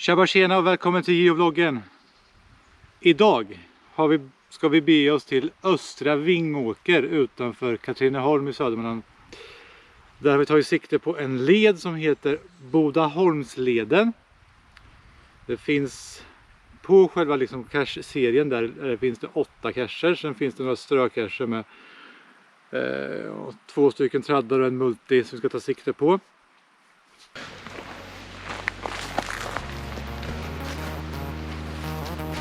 Tjaba tjena och välkommen till geovloggen. Idag ska vi bege oss till Östra Vingåker utanför Katrineholm i Södermanland. Där har vi tagit sikte på en led som heter Bodaholmsleden. Det finns på själva cache-serien där finns det 8 cacher. Sen finns det några ströcacher med 2 stycken traddar och en multi som vi ska ta sikte på.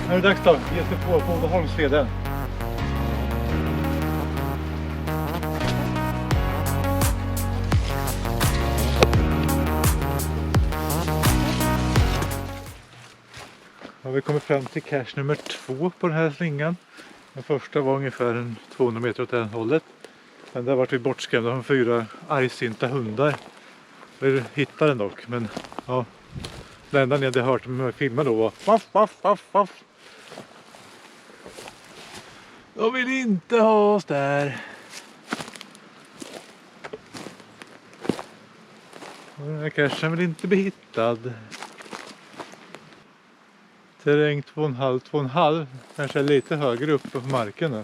Nu är det dags då, ge sig på Bodaholmsleden. Ja, vi kommer fram till cache nummer 2 på den här slingan. Den första var ungefär 200 meter åt det hållet. Men där var vi bortskrämda från 4 argsinta hundar. Vi hittade den dock, men ja, det enda ni hade hört med filmen då var vaff, vaff, vaff, vaff. De vill inte ha oss där. Den här cachen vill inte bli hittad. Terräng 2,5, kanske lite högre upp på marken nu.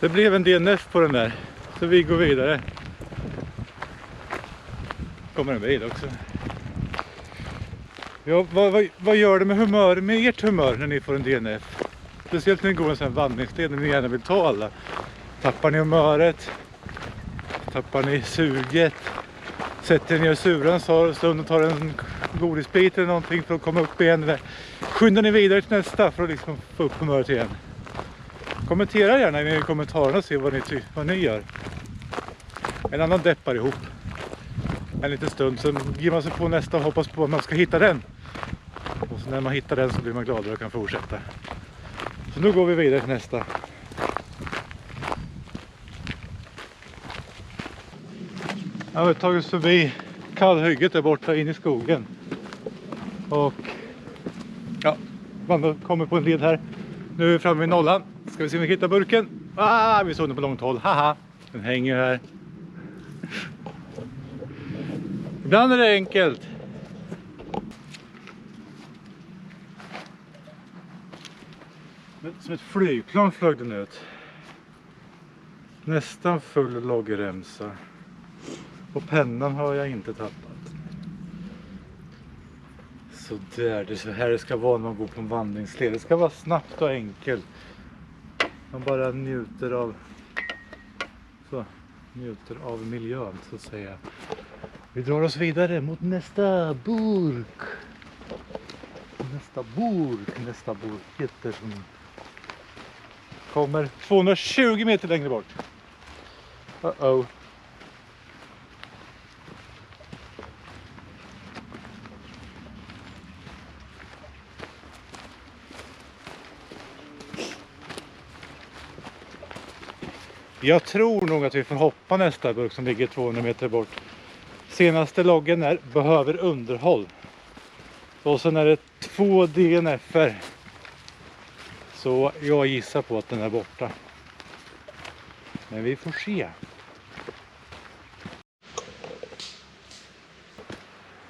Det blev en DNF på den där, så vi går vidare. Kommer en bil också. Ja, vad gör det med ert humör när ni får en DNF? Speciellt när ni går en sån här vandringsled när ni gärna vill ta alla. Tappar ni humöret? Tappar ni suget? Sätter ni ner suran så stund och tar en godisbit eller någonting för att komma upp igen? Eller skyndar ni vidare till nästa för att få upp humöret igen? Kommentera gärna i kommentarerna och se vad ni gör. En annan deppar ihop. En liten stund, så ger man sig på nästa och hoppas på att man ska hitta den. Och så när man hittar den så blir man gladare och kan fortsätta. Så nu går vi vidare till nästa. Jag har tagit oss förbi kallhygget där borta in i skogen. Och ja, man kommer på en led här. Nu är vi framme vid nollan. Ska vi se om vi hittar burken? Vi såg den på långt håll. Haha, den hänger här. Ibland är det enkelt. Men som ett flygplan flög den ut. Nästan full loggremsa. Och pennan har jag inte tappat. Så där, det är så här det ska vara när man går på en vandringsled. Det ska vara snabbt och enkelt. Man bara njuter av miljön, så att säga. Vi drar oss vidare mot nästa burk. Nästa burk heter som kommer 220 meter längre bort. Uh-oh. Jag tror nog att vi får hoppa nästa burk som ligger 200 meter bort. Senaste loggen är behöver underhåll. Och sen är det 2 DNF'er. Så jag gissar på att den är borta. Men vi får se.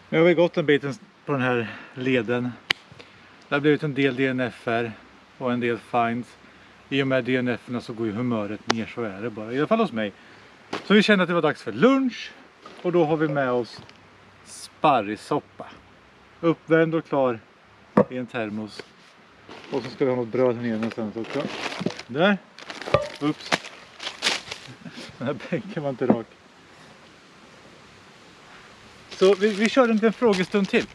Nu har vi gått en bit på den här leden. Det har blivit en del DNF'er och en del finds. I och med DNF'erna så går ju humöret ner, så är det bara. I alla fall hos mig. Så vi kände att det var dags för lunch. Och då har vi med oss sparrissoppa. Uppvärmd och klar i en termos. Och så ska vi ha något bröd här nere någonstans också. Där. Ups. Den här bänken var inte rak. Så vi kör en liten frågestund till.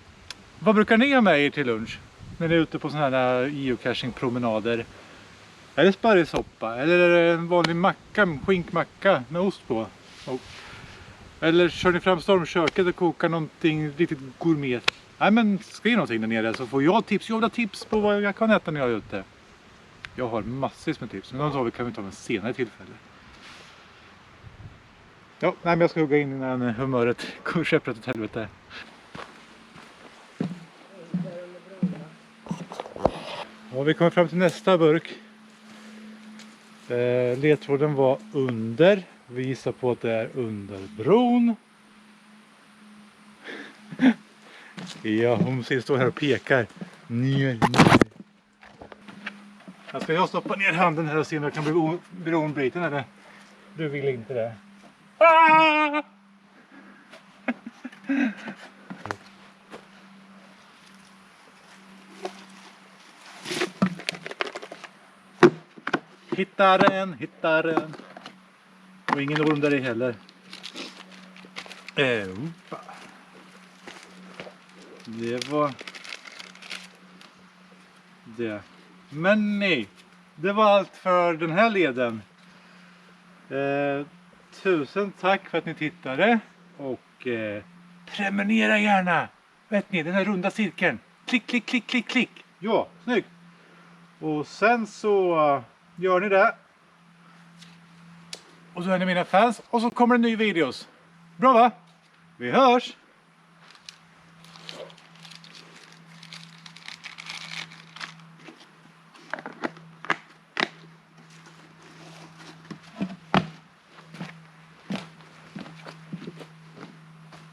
Vad brukar ni ha med er till lunch? När ni är ute på sådana här geocaching-promenader. Är det sparrissoppa? Eller är det en vanlig macka, skinkmacka med ost på? Eller kör ni fram stormköket och kokar någonting riktigt gourmet? Nej, men skriv någonting där nere så får jag tips. Jag vill ha tips på vad jag kan äta när jag är ute. Jag har massvis med tips, men de kan vi ta med senare tillfälle. Ja, nej, men jag ska hugga in innan humöret går käpprätt åt helvete. Och vi kommer fram till nästa burk. Ledtråden var under. Vi gissar på att det är under bron. Ja, hon står här och pekar. Ner. Ska jag stoppa ner handen här och se om jag kan bli bronbriten eller? Du vill inte det. Ah! Hittar den. Och ingen orm där i heller. Det var det. Men nej, det var allt för den här leden. Tusen tack för att ni tittade. Och prenumerera gärna. Vet ni, den här runda cirkeln. Klick, klick, klick, klick, klick. Ja, snyggt. Och sen så gör ni det. Och så är ni mina fans. Och så kommer det nya videos. Bra va? Vi hörs!